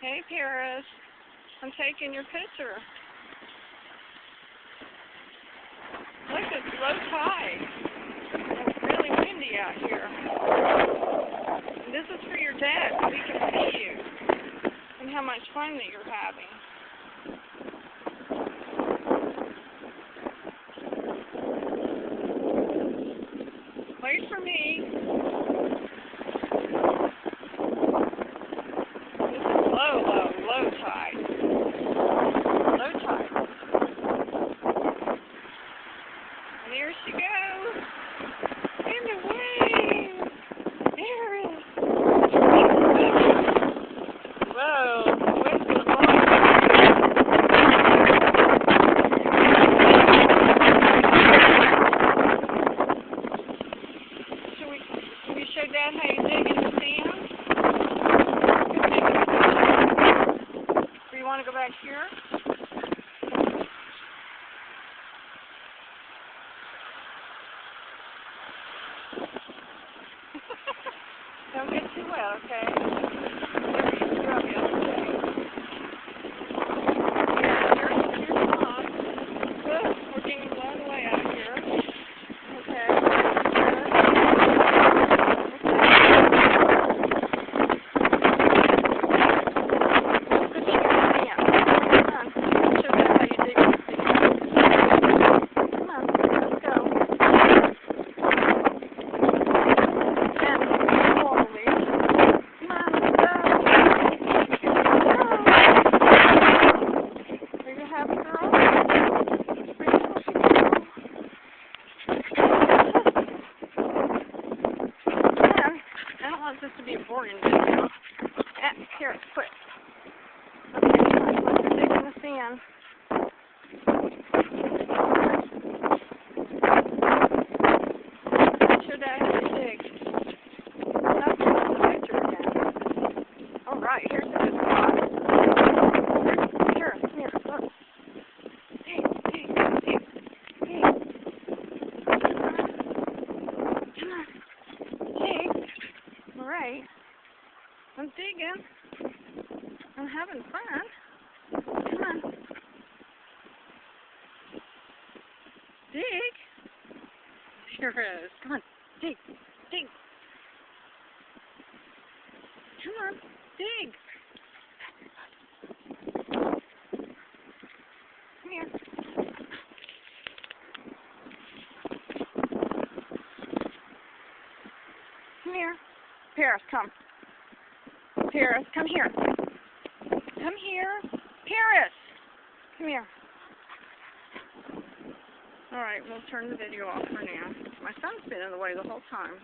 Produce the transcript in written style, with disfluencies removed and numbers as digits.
Hey, Paris. I'm taking your picture. Look, it's low tide. It's really windy out here. And this is for your dad so he can see you and how much fun that you're having. Wait for me. This is low tide. Low tide. And there she goes. In the waves. There it is. Whoa. The waves are blowing. Can you show Dad how you dig in the sand? Or you want to go back here? Don't get too wet, okay? Whatever you threw up yesterday. Here's the pond. Good. We're getting blown away out here. Okay. This to be a boring video. Here, quick. Okay, let's dig in the sand. Show Dad how to dig. That's the picture again. Alright, here's a good spot. Here, look. Dig. Come on. Dig. Alright, I'm digging. I'm having fun. Come on. Dig. Here it is. Come on. Dig. Come on. Dig. Come here. Come here. Paris, come. Paris, come here. Come here. Paris! Come here. Alright, we'll turn the video off for now. My son's been in the way the whole time.